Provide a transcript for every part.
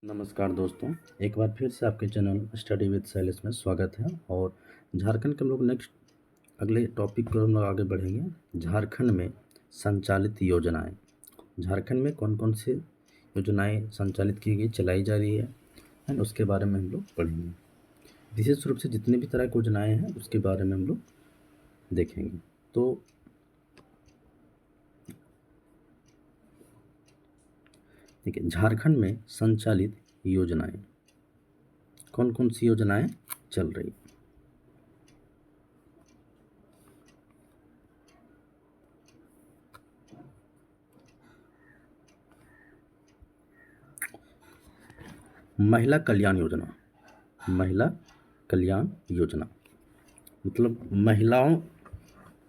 नमस्कार दोस्तों, एक बार फिर से आपके चैनल स्टडी विद शैलेश में स्वागत है। और झारखंड के हम लोग नेक्स्ट अगले टॉपिक पर हम लोग आगे बढ़ेंगे। झारखंड में संचालित योजनाएं, झारखंड में कौन कौन सी योजनाएं संचालित की गई, चलाई जा रही है एंड उसके बारे में हम लोग पढ़ेंगे। विशेष रूप से जितने भी तरह की योजनाएँ हैं उसके बारे में हम लोग देखेंगे। तो देखिए, झारखंड में संचालित योजनाएं, कौन कौन सी योजनाएं चल रही। महिला कल्याण योजना, महिला कल्याण योजना मतलब महिलाओं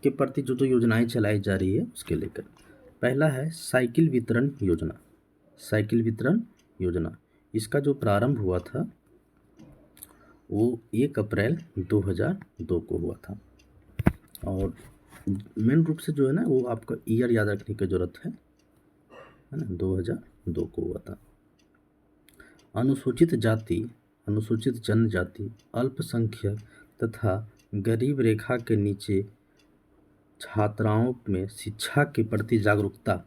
के प्रति जो जो योजनाएं चलाई जा रही है उसके लेकर। पहला है साइकिल वितरण योजना। साइकिल वितरण योजना, इसका जो प्रारंभ हुआ था वो 1 अप्रैल 2002 को हुआ था। और मेन रूप से जो है ना वो आपका ईयर याद रखने की ज़रूरत है ना, 2002 को हुआ था। अनुसूचित जाति, अनुसूचित जनजाति, अल्पसंख्यक तथा गरीब रेखा के नीचे छात्राओं में शिक्षा के प्रति जागरूकता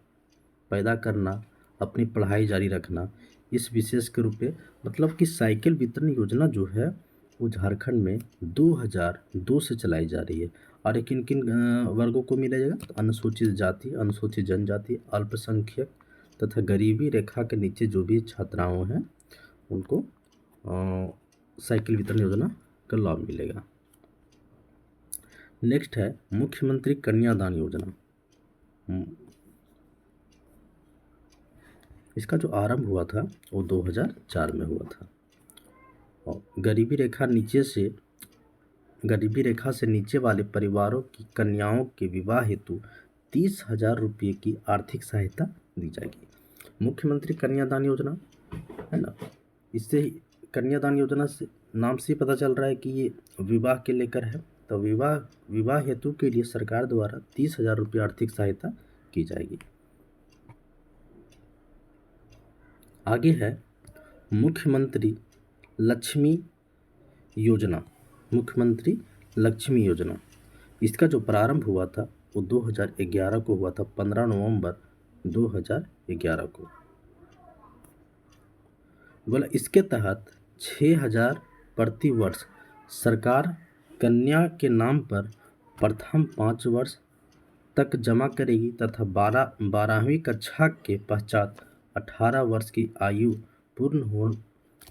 पैदा करना, अपनी पढ़ाई जारी रखना, इस विशेष के रूप में मतलब कि साइकिल वितरण योजना जो है वो झारखंड में 2002 से चलाई जा रही है। और ये किन किन वर्गों को मिलेगा, तो अनुसूचित जाति, अनुसूचित जनजाति, अल्पसंख्यक तथा गरीबी रेखा के नीचे जो भी छात्राओं हैं उनको साइकिल वितरण योजना का लाभ मिलेगा। नेक्स्ट है मुख्यमंत्री कन्यादान योजना। इसका जो आरंभ हुआ था वो 2004 में हुआ था। और गरीबी रेखा से नीचे वाले परिवारों की कन्याओं के विवाह हेतु 30,000 रुपये की आर्थिक सहायता दी जाएगी। मुख्यमंत्री कन्यादान योजना है ना, इससे कन्यादान योजना से नाम से पता चल रहा है कि ये विवाह के लेकर है। तो विवाह हेतु के लिए सरकार द्वारा 30,000 रुपये आर्थिक सहायता की जाएगी। आगे है मुख्यमंत्री लक्ष्मी योजना। मुख्यमंत्री लक्ष्मी योजना, इसका जो प्रारंभ हुआ था वो 2011 को हुआ था, 15 नवंबर 2011 को। बोला इसके तहत 6,000 प्रति वर्ष सरकार कन्या के नाम पर प्रथम 5 वर्ष तक जमा करेगी तथा 12वीं कक्षा के पश्चात 18 वर्ष की आयु पूर्ण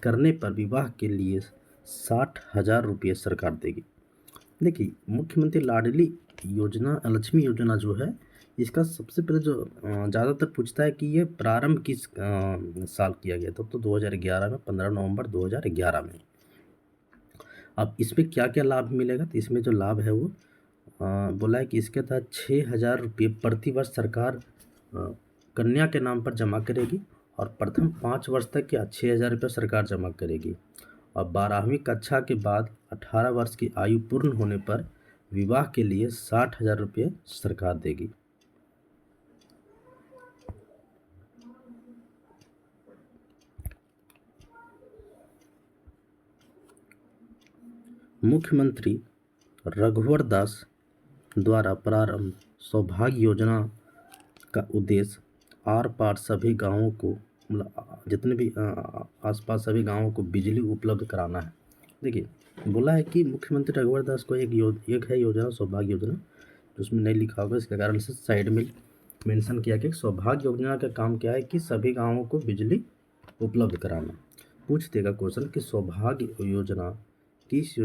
करने पर विवाह के लिए 60,000 रुपये सरकार देगी। देखिए, मुख्यमंत्री लाडली योजना, लक्ष्मी योजना जो है, इसका सबसे पहले जो ज़्यादातर पूछता है कि ये प्रारंभ किस साल किया गया था, तो 2011 में, 15 नवंबर 2011 में। अब इसमें क्या क्या लाभ मिलेगा, तो इसमें जो लाभ है वो बोला है कि इसके तहत 6,000 रुपये प्रति वर्ष सरकार कन्या के नाम पर जमा करेगी और प्रथम 5 वर्ष तक क्या 6,000 रुपये सरकार जमा करेगी। और 12वीं कक्षा के बाद 18 वर्ष की आयु पूर्ण होने पर विवाह के लिए 60,000 रुपये सरकार देगी। मुख्यमंत्री रघुवर दास द्वारा प्रारंभ सौभाग्य योजना का उद्देश्य आर पार सभी गांवों को, मतलब जितने भी आसपास सभी गांवों को बिजली उपलब्ध कराना है। देखिए, बोला है कि मुख्यमंत्री रघुवर दास को एक है योजना सौभाग्य योजना, जो उसमें नहीं लिखा होगा, इसके कारण से साइड में मेंशन किया कि सौभाग्य योजना का काम क्या है कि सभी गाँवों को बिजली उपलब्ध कराना। पूछ देगा क्वेश्चन कि सौभाग्य योजना किस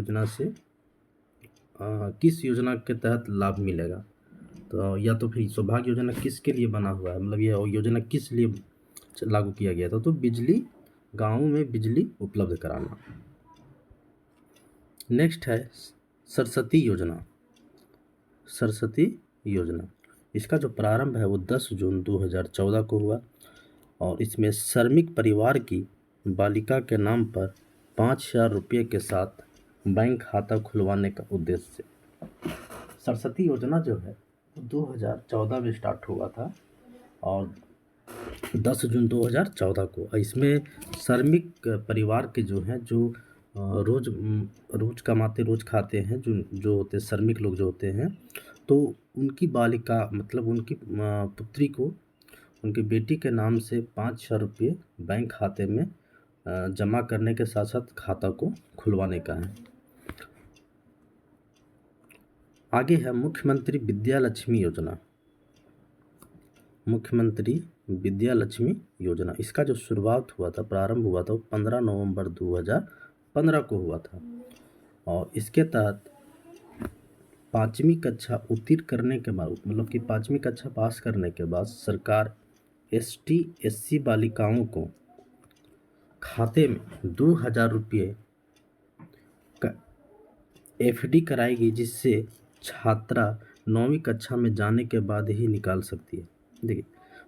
योजना के तहत लाभ मिलेगा, तो या तो फिर सौभाग्य योजना किसके लिए बना हुआ है, मतलब ये योजना किस लिए लागू किया गया था, तो बिजली, गाँव में बिजली उपलब्ध कराना। नेक्स्ट है सरस्वती योजना। सरस्वती योजना, इसका जो प्रारंभ है वो 10 जून 2014 को हुआ और इसमें श्रमिक परिवार की बालिका के नाम पर 5,000 रुपये के साथ बैंक खाता खुलवाने का उद्देश्य से सरस्वती योजना जो है वो 2014 में स्टार्ट हुआ था और 10 जून 2014 को। इसमें श्रमिक परिवार के जो हैं, जो रोज कमाते रोज खाते हैं, जो होते हैं श्रमिक लोग जो होते हैं, तो उनकी बालिका मतलब उनकी पुत्री को उनकी बेटी के नाम से 5,000 रुपये बैंक खाते में जमा करने के साथ साथ खाता को खुलवाने का है। आगे है मुख्यमंत्री विद्या लक्ष्मी योजना। मुख्यमंत्री विद्या लक्ष्मी योजना, इसका जो शुरुआत हुआ था, प्रारंभ हुआ था, वो 15 नवंबर 2015 को हुआ था। और इसके तहत 5वीं कक्षा उत्तीर्ण करने के बाद, मतलब कि 5वीं कक्षा पास करने के बाद सरकार ST SC बालिकाओं को खाते में 2,000 रुपये का FD कराएगी, जिससे छात्रा 9वीं कक्षा में जाने के बाद ही निकाल सकती है। देखिए,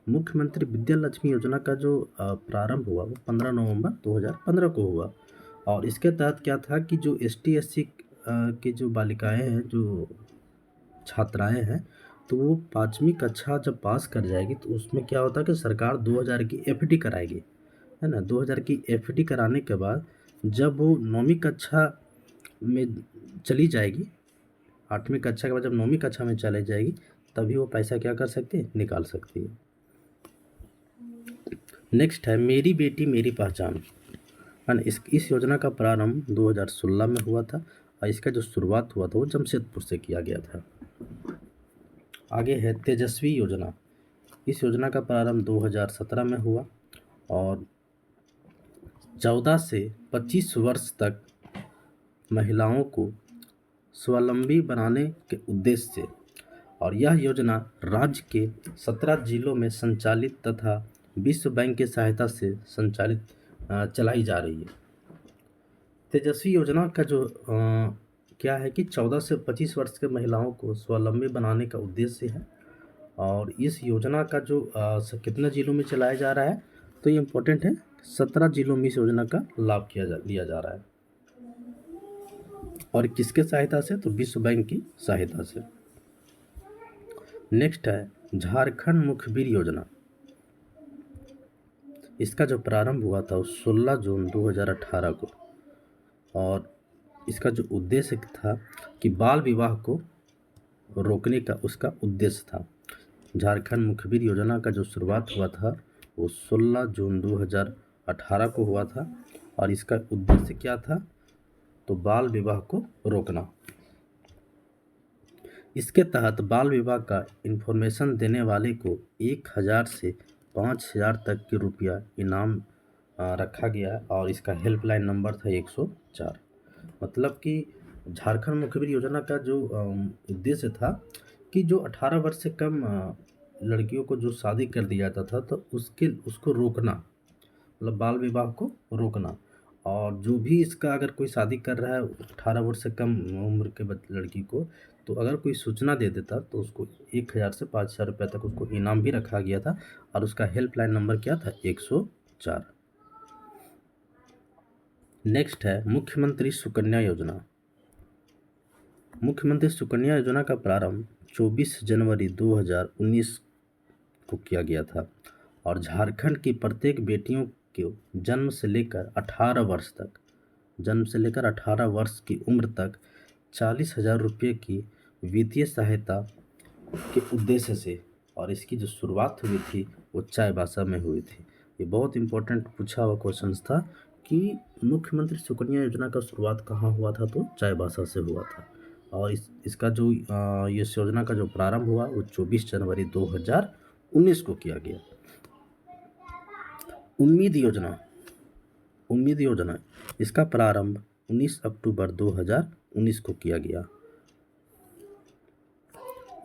मुख्यमंत्री विद्या लक्ष्मी योजना का जो प्रारंभ हुआ वो 15 नवंबर 2015 को हुआ। और इसके तहत क्या था कि जो ST SC की जो बालिकाएं हैं, जो छात्राएं हैं, तो वो 5वीं कक्षा जब पास कर जाएगी तो उसमें क्या होता है कि सरकार 2,000 की FD कराएगी, है ना। 2,000 की FD कराने के बाद जब वो 9वीं कक्षा में चली जाएगी, 8वीं कक्षा के बाद जब 9वीं कक्षा में चले जाएगी, तभी वो पैसा क्या कर सकती है, निकाल सकती है। नेक्स्ट है मेरी बेटी मेरी पहचान, है ना। इस योजना का प्रारंभ 2016 में हुआ था और इसका जो शुरुआत हुआ था वो जमशेदपुर से किया गया था। आगे है तेजस्वी योजना। इस योजना का प्रारंभ 2017 में हुआ और 14 से 25 वर्ष तक महिलाओं को स्वावलंबी बनाने के उद्देश्य से, और यह योजना राज्य के 17 जिलों में संचालित तथा विश्व बैंक की सहायता से संचालित चलाई जा रही है। तेजस्वी योजना का जो क्या है कि 14 से 25 वर्ष के महिलाओं को स्वावलंबी बनाने का उद्देश्य है। और इस योजना का जो कितने जिलों में चलाया जा रहा है, तो ये इम्पोर्टेंट है, 17 जिलों में इस योजना का लाभ लिया जा रहा है। और किसके सहायता से, तो विश्व बैंक की सहायता से। नेक्स्ट है झारखंड मुखबिर योजना। इसका जो प्रारंभ हुआ था वो 16 जून 2018 को, और इसका जो उद्देश्य था कि बाल विवाह को रोकने का उसका उद्देश्य था। झारखंड मुखबिर योजना का जो शुरुआत हुआ था वो 16 जून 2018 को हुआ था और इसका उद्देश्य क्या था, तो बाल विवाह को रोकना। इसके तहत बाल विवाह का इन्फॉर्मेशन देने वाले को 1,000 से 5,000 तक के रुपया इनाम रखा गया और इसका हेल्पलाइन नंबर था 104। मतलब कि झारखंड मुखबिर योजना का जो उद्देश्य था कि जो 18 वर्ष से कम लड़कियों को जो शादी कर दिया जाता था, तो उसको रोकना, मतलब बाल विवाह को रोकना। और जो भी इसका अगर कोई शादी कर रहा है 18 वर्ष से कम उम्र के लड़की को, तो अगर कोई सूचना दे देता तो उसको 1,000 से 5,000 रुपये तक उसको इनाम भी रखा गया था और उसका हेल्पलाइन नंबर क्या था, 104। नेक्स्ट है मुख्यमंत्री सुकन्या योजना। मुख्यमंत्री सुकन्या योजना का प्रारंभ 24 जनवरी 2019 को किया गया था और झारखंड की प्रत्येक बेटियों को जन्म से लेकर 18 वर्ष की उम्र तक 40,000 रुपये की वित्तीय सहायता के उद्देश्य से, और इसकी जो शुरुआत हुई थी वो चाईबासा में हुई थी। ये बहुत इम्पोर्टेंट पूछा हुआ क्वेश्चन था कि मुख्यमंत्री सुकन्या योजना का शुरुआत कहाँ हुआ था, तो चाईबासा से हुआ था। और इसका जो इस योजना का जो प्रारंभ हुआ वो 24 जनवरी 2019 को किया गया। उम्मीद योजना इसका प्रारंभ 19 अक्टूबर 2019 को किया गया।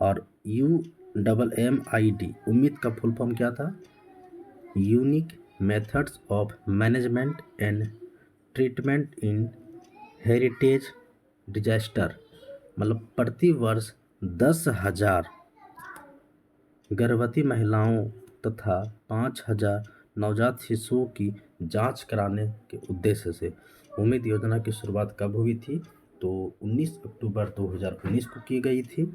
और UMMID उम्मीद का फुल फॉर्म क्या था, unique methods of management and treatment in heritage disaster. मतलब प्रति वर्ष 10,000 गर्भवती महिलाओं तथा 5,000 नवजात शिशुओं की जांच कराने के उद्देश्य से उम्मीद योजना की शुरुआत कब हुई थी, तो 19 अक्टूबर 2019 को की गई थी।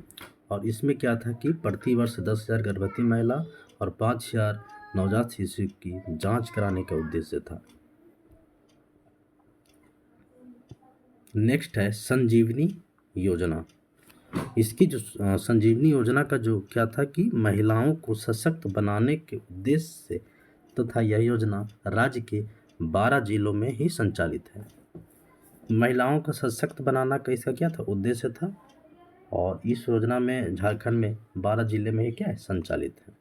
और इसमें क्या था कि प्रति वर्ष 10,000 गर्भवती महिला और 5,000 नवजात शिशु की जांच कराने का उद्देश्य था। नेक्स्ट है संजीवनी योजना। इसकी जो संजीवनी योजना का जो क्या था कि महिलाओं को सशक्त बनाने के उद्देश्य से तथा यह योजना राज्य के 12 जिलों में ही संचालित है। महिलाओं को सशक्त बनाना का इसका क्या था, उद्देश्य था, और इस योजना में झारखंड में 12 जिले में ही क्या है, संचालित है।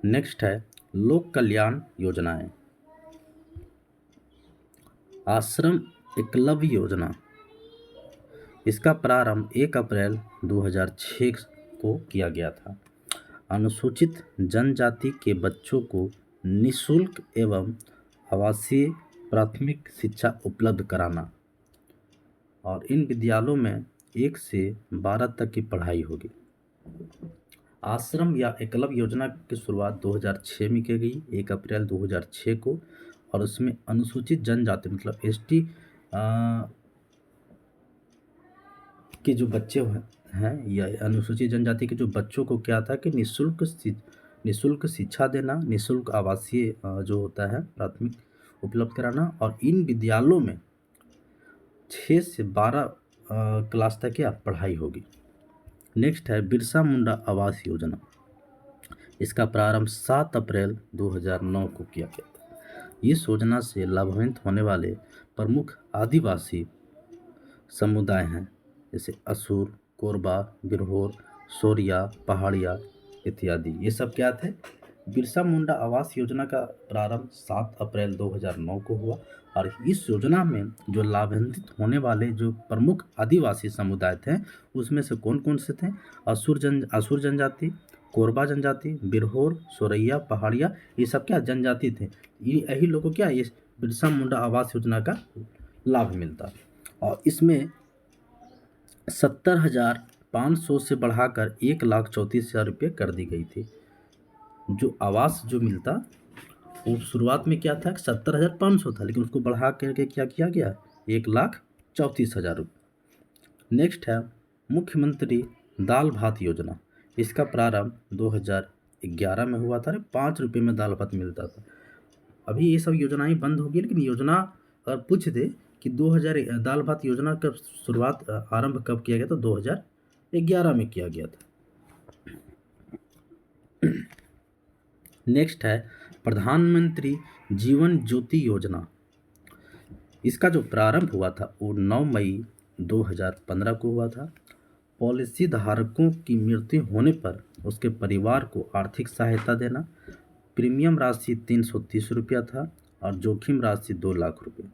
नेक्स्ट है लोक कल्याण योजनाएं। आश्रम एकलव्य योजना, इसका प्रारंभ 1 अप्रैल 2006 को किया गया था। अनुसूचित जनजाति के बच्चों को निःशुल्क एवं आवासीय प्राथमिक शिक्षा उपलब्ध कराना, और इन विद्यालयों में 1 से 12 तक की पढ़ाई होगी। आश्रम या एकलव्य योजना की शुरुआत 2006 में की गई, 1 अप्रैल 2006 को, और उसमें अनुसूचित जनजाति मतलब एसटी के जो बच्चे हैं या अनुसूचित जनजाति के जो बच्चों को क्या था कि निःशुल्क शिक्षा देना, निःशुल्क आवासीय जो होता है प्राथमिक उपलब्ध कराना, और इन विद्यालयों में 6 से 12 क्लास तक क्या पढ़ाई होगी। नेक्स्ट है बिरसा मुंडा आवास योजना। इसका प्रारंभ 7 अप्रैल 2009 को किया गया था। इस योजना से लाभान्वित होने वाले प्रमुख आदिवासी समुदाय हैं, जैसे असुर, कोरबा, बिरहोर, सोरिया, पहाड़िया इत्यादि। ये सब क्या थे, बिरसा मुंडा आवास योजना का प्रारंभ 7 अप्रैल 2009 को हुआ, और इस योजना में जो लाभान्वित होने वाले जो प्रमुख आदिवासी समुदाय थे उसमें से कौन कौन से थे, असुर जनजाति, कोरबा जनजाति, बिरहोर, सोरैया, पहाड़िया, ये सब क्या जनजाति थे। यही लोगों को क्या ये बिरसा मुंडा आवास योजना का लाभ मिलता, और इसमें 70,500 से बढ़ाकर 1,34,000 रुपये कर दी गई थी। जो आवास जो मिलता वो शुरुआत में क्या था, 70,500 था, लेकिन उसको बढ़ा करके क्या किया गया, 1,34,000 रुपये। नेक्स्ट है मुख्यमंत्री दाल भात योजना। इसका प्रारंभ 2011 में हुआ था। 5 रुपये में दाल भात मिलता था। अभी ये सब योजनाएं बंद हो गई, लेकिन योजना अगर पूछ दे कि 2000 दाल भात योजना का शुरुआत आरंभ कब किया गया, तो 2011 में किया गया था। नेक्स्ट है प्रधानमंत्री जीवन ज्योति योजना। इसका जो प्रारंभ हुआ था वो 9 मई 2015 को हुआ था। पॉलिसी धारकों की मृत्यु होने पर उसके परिवार को आर्थिक सहायता देना। प्रीमियम राशि 330 रुपया था और जोखिम राशि 2 लाख रुपये।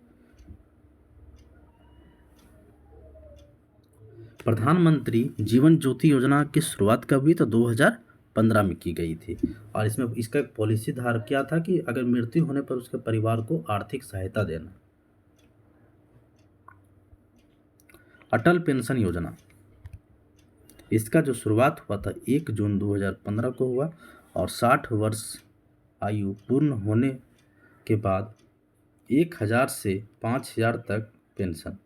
प्रधानमंत्री जीवन ज्योति योजना की शुरुआत कब हुई, तो 2015 में की गई थी, और इसमें इसका पॉलिसी धारक क्या था कि अगर मृत्यु होने पर उसके परिवार को आर्थिक सहायता देना। अटल पेंशन योजना, इसका जो शुरुआत हुआ था 1 जून 2015 को हुआ, और 60 वर्ष आयु पूर्ण होने के बाद 1,000 से 5,000 तक पेंशन।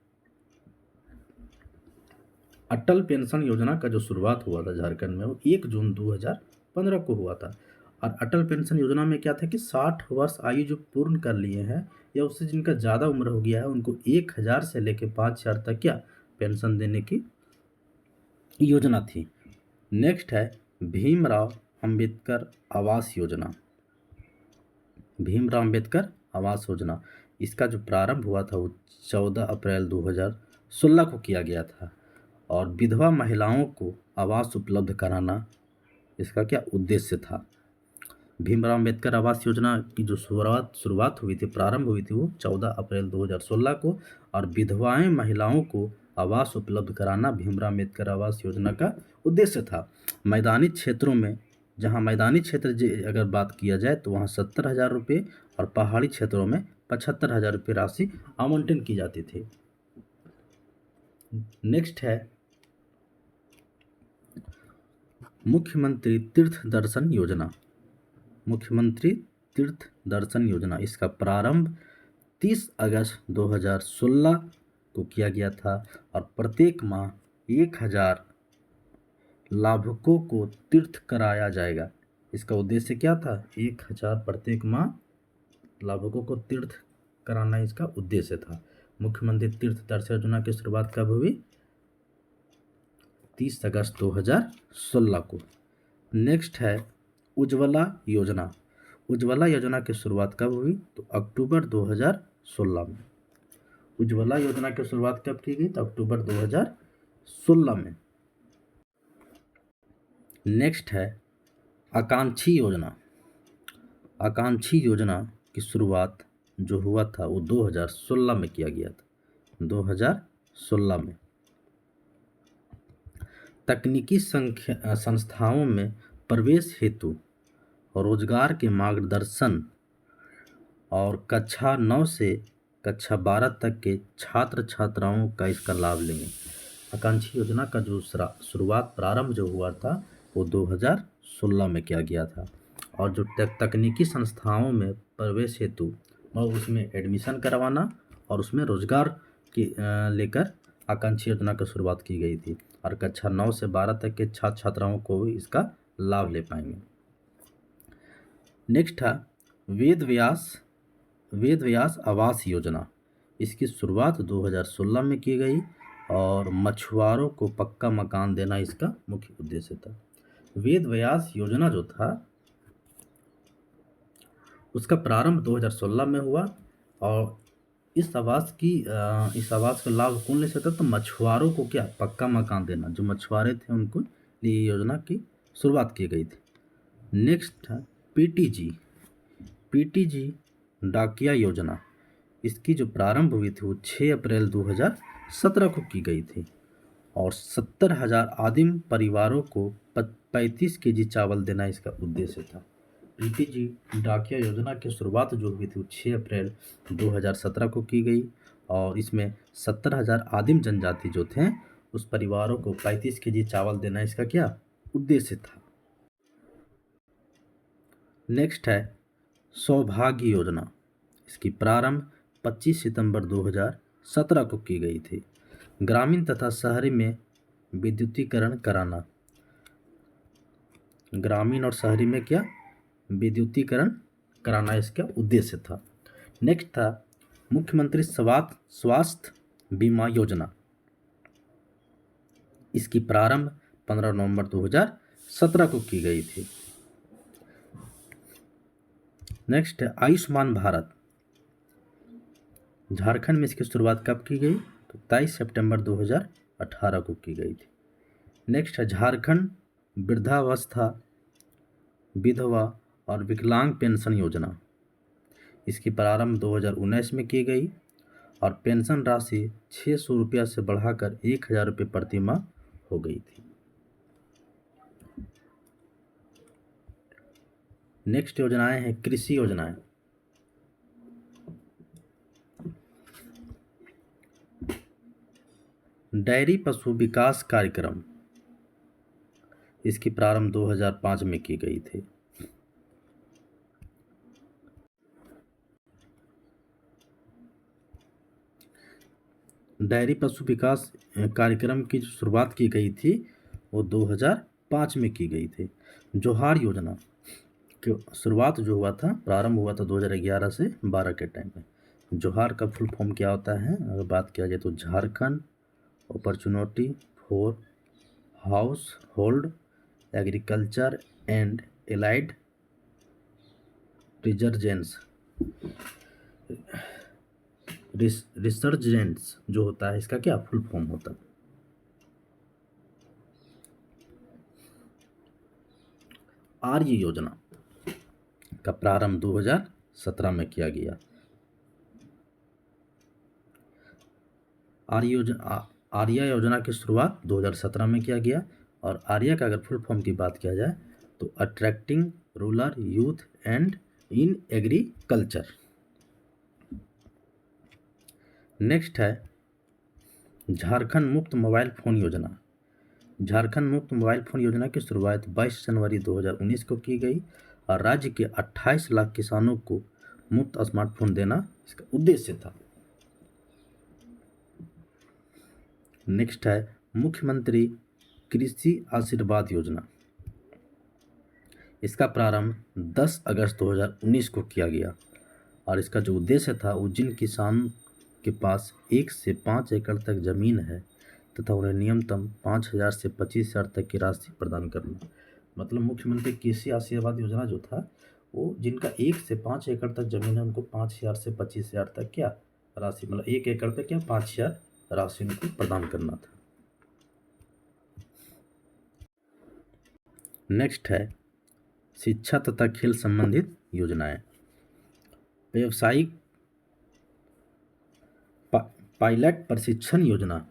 अटल पेंशन योजना का जो शुरुआत हुआ था झारखंड में वो 1 जून 2015 को हुआ था, और अटल पेंशन योजना में क्या था कि 60 वर्ष आयु जो पूर्ण कर लिए हैं या उससे जिनका ज़्यादा उम्र हो गया है उनको 1,000 से लेकर 5,000 तक क्या पेंशन देने की योजना थी। नेक्स्ट है भीमराव अंबेडकर आवास योजना। भीमराव अंबेडकर आवास योजना, इसका जो प्रारंभ हुआ था वो 14 अप्रैल 2016 को किया गया था, और विधवा महिलाओं को आवास उपलब्ध कराना इसका क्या उद्देश्य था। भीमराव अंबेडकर आवास योजना की जो शुरुआत हुई थी, प्रारंभ हुई थी वो 14 अप्रैल 2016 को, और विधवाएं महिलाओं को आवास उपलब्ध कराना भीमराव अंबेडकर आवास योजना का उद्देश्य था। मैदानी क्षेत्रों में, जहां मैदानी क्षेत्र अगर बात किया जाए तो वहां 70,000 रुपये, और पहाड़ी क्षेत्रों में 75,000 रुपये राशि आवंटन की जाती थी। नेक्स्ट है मुख्यमंत्री तीर्थ दर्शन योजना। मुख्यमंत्री तीर्थ दर्शन योजना, इसका प्रारंभ 30 अगस्त 2016 को किया गया था, और प्रत्येक माह 1,000 लाभुकों को तीर्थ कराया जाएगा। इसका उद्देश्य क्या था? 1000 प्रत्येक माह लाभुकों को तीर्थ कराना इसका उद्देश्य था। मुख्यमंत्री तीर्थ दर्शन योजना की शुरुआत कब हुई? 30 अगस्त 2016 को। नेक्स्ट है उज्ज्वला योजना। उज्ज्वला योजना की शुरुआत कब हुई? तो अक्टूबर 2016 में। उज्ज्वला योजना की शुरुआत कब की गई? तो अक्टूबर 2016 में। नेक्स्ट है आकांक्षी योजना। आकांक्षी योजना की शुरुआत जो हुआ था वो 2016 में किया गया था। 2016 में तकनीकी संस्थाओं में प्रवेश हेतु रोजगार के मार्गदर्शन और कक्षा 9 से कक्षा 12 तक के छात्र छात्राओं का इसका लाभ लेंगे। आकांक्षी योजना का जो शुरुआत प्रारंभ जो हुआ था वो 2016 में किया गया था। और जो तकनीकी संस्थाओं में प्रवेश हेतु और उसमें एडमिशन करवाना और उसमें रोजगार की लेकर आकांक्षी योजना की शुरुआत की गई थी। और कक्षा 9 से 12 तक के छात्र छात्राओं को भी इसका लाभ ले पाएंगे। नेक्स्ट है वेद व्यास आवास योजना। इसकी शुरुआत 2016 में की गई और मछुआरों को पक्का मकान देना इसका मुख्य उद्देश्य था। वेद व्यास योजना जो था उसका प्रारंभ 2016 में हुआ और इस आवास का लाभ कौन ले सकता? तो मछुआरों को क्या पक्का मकान देना, जो मछुआरे थे उनको ये योजना की शुरुआत की गई थी। नेक्स्ट था पीटीजी डाकिया योजना। इसकी जो प्रारंभ हुई थी वो 6 अप्रैल 2017 को की गई थी और 70,000 आदिम परिवारों को 35 केजी चावल देना इसका उद्देश्य था। पीटीजी डाकिया योजना की शुरुआत जो हुई थी वो 6 अप्रैल 2017 को की गई और इसमें 70,000 आदिम जनजाति जो थे उस परिवारों को 35 केजी चावल देना इसका क्या उद्देश्य था। नेक्स्ट है सौभाग्य योजना। इसकी प्रारंभ 25 सितंबर 2017 को की गई थी। ग्रामीण तथा शहरी में विद्युतीकरण कराना। ग्रामीण और शहरी में क्या विद्युतीकरण कराना इसका उद्देश्य था। नेक्स्ट था मुख्यमंत्री स्वास्थ्य बीमा योजना। इसकी प्रारंभ 15 नवंबर 2017 को की गई थी। नेक्स्ट है आयुष्मान भारत। झारखंड में इसकी शुरुआत कब की गई? तो 23 सितंबर 2018 को की गई थी। नेक्स्ट है झारखंड वृद्धावस्था विधवा और विकलांग पेंशन योजना। इसकी प्रारंभ 2019 में की गई और पेंशन राशि 600 रुपया से बढ़ाकर 1000 रुपये प्रति माह हो गई थी। नेक्स्ट योजनाएं हैं कृषि योजनाएं। डेयरी पशु विकास कार्यक्रम। इसकी प्रारंभ 2005 में की गई थी। डेयरी पशु विकास कार्यक्रम की शुरुआत की गई थी वो 2005 में की गई थी। जोहार योजना की शुरुआत जो हुआ था प्रारंभ हुआ था 2011 से 12 के टाइम में। जोहार का फुल फॉर्म क्या होता है? अगर बात किया जाए तो Jharkhand opportunity for household agriculture and allied resurgence जो होता है इसका क्या फुल फॉर्म होता है। आर्य योजना का प्रारंभ 2017 में किया गया। आर्या योजना की शुरुआत 2017 में किया गया और आर्या का अगर फुल फॉर्म की बात किया जाए तो attracting rural youth and in agriculture. Next है झारखंड मुफ्त मोबाइल फ़ोन योजना। झारखंड मुफ्त मोबाइल फ़ोन योजना की शुरुआत 22 जनवरी 2019 को की गई और राज्य के 28 लाख किसानों को मुफ्त स्मार्टफोन देना इसका उद्देश्य था। नेक्स्ट है मुख्यमंत्री कृषि आशीर्वाद योजना, इसका प्रारंभ 10 अगस्त 2019 को किया गया और इसका जो उद्देश्य था वो जिन किसान के पास 1 से 5 एकड़ तक ज़मीन है तथा उन्हें न्यूनतम 5,000 से 25,000 तक की राशि प्रदान करना। मतलब मुख्यमंत्री कृषि आशीर्वाद योजना जो था वो जिनका 1 से 5 एकड़ तक ज़मीन है उनको 5,000 से 25,000 तक क्या राशि, मतलब 1 एकड़ पे क्या 5,000 राशि उनको प्रदान करना था। नेक्स्ट है शिक्षा तथा खेल संबंधित योजनाएं। व्यावसायिक पायलट प्रशिक्षण योजना,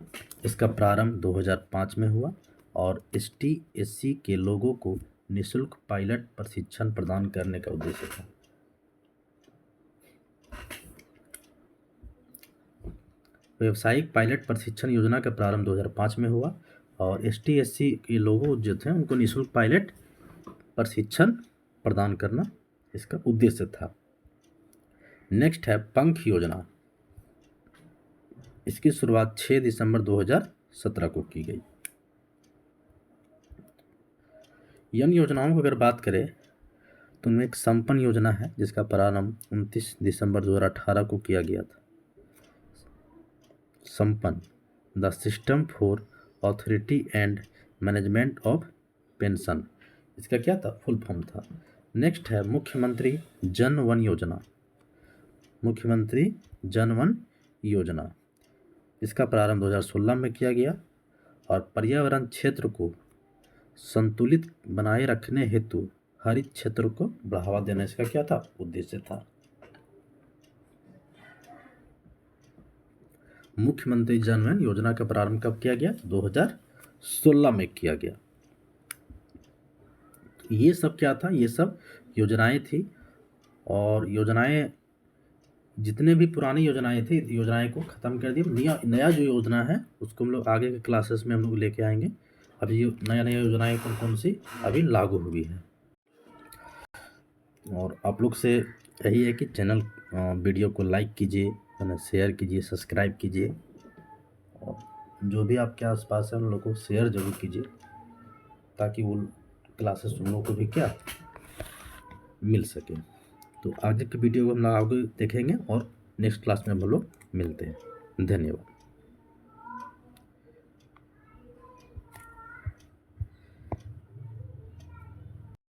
इसका प्रारंभ 2005 में हुआ और ST/SC के लोगों को निःशुल्क पायलट प्रशिक्षण प्रदान करने का उद्देश्य था। व्यावसायिक पायलट प्रशिक्षण योजना का प्रारंभ 2005 में हुआ और ST/SC के लोगों जो थे उनको निःशुल्क पायलट प्रशिक्षण प्रदान करना इसका उद्देश्य था। नेक्स्ट है पंख योजना, इसकी शुरुआत 6 दिसंबर 2017 को की गई। इन योजनाओं की अगर बात करें तो उनमें एक संपन्न योजना है जिसका प्रारंभ 29 दिसंबर 2018 को किया गया था। संपन्न, the system for authority and management of pension, इसका क्या था, फुल फॉर्म था। नेक्स्ट है मुख्यमंत्री जन वन योजना, मुख्यमंत्री जन वन योजना, इसका प्रारंभ 2016 में किया गया और पर्यावरण क्षेत्र को संतुलित बनाए रखने हेतु हरित क्षेत्र को बढ़ावा देने इसका क्या था, उद्देश्य था। मुख्यमंत्री जन वन योजना का प्रारंभ कब किया गया, 2016 में किया गया। ये सब क्या था, ये सब योजनाएं थी और योजनाएं जितने भी पुरानी योजनाएं थी योजनाएं को ख़त्म कर दिया। नया जो योजना है उसको हम लोग आगे के क्लासेस में हम लोग लेके आएंगे। अभी ये नया योजनाएं कौन कौन सी अभी लागू हुई है। और आप लोग से यही है कि चैनल वीडियो को लाइक कीजिए, शेयर कीजिए, सब्सक्राइब कीजिए और जो भी आपके आसपास है उन लोगों को शेयर जरूर कीजिए ताकि वो क्लासेस उन लोगों को भी क्या मिल सके। तो आगे की वीडियो को हम लोग आगे देखेंगे और नेक्स्ट क्लास में हम लोग मिलते हैं। धन्यवाद।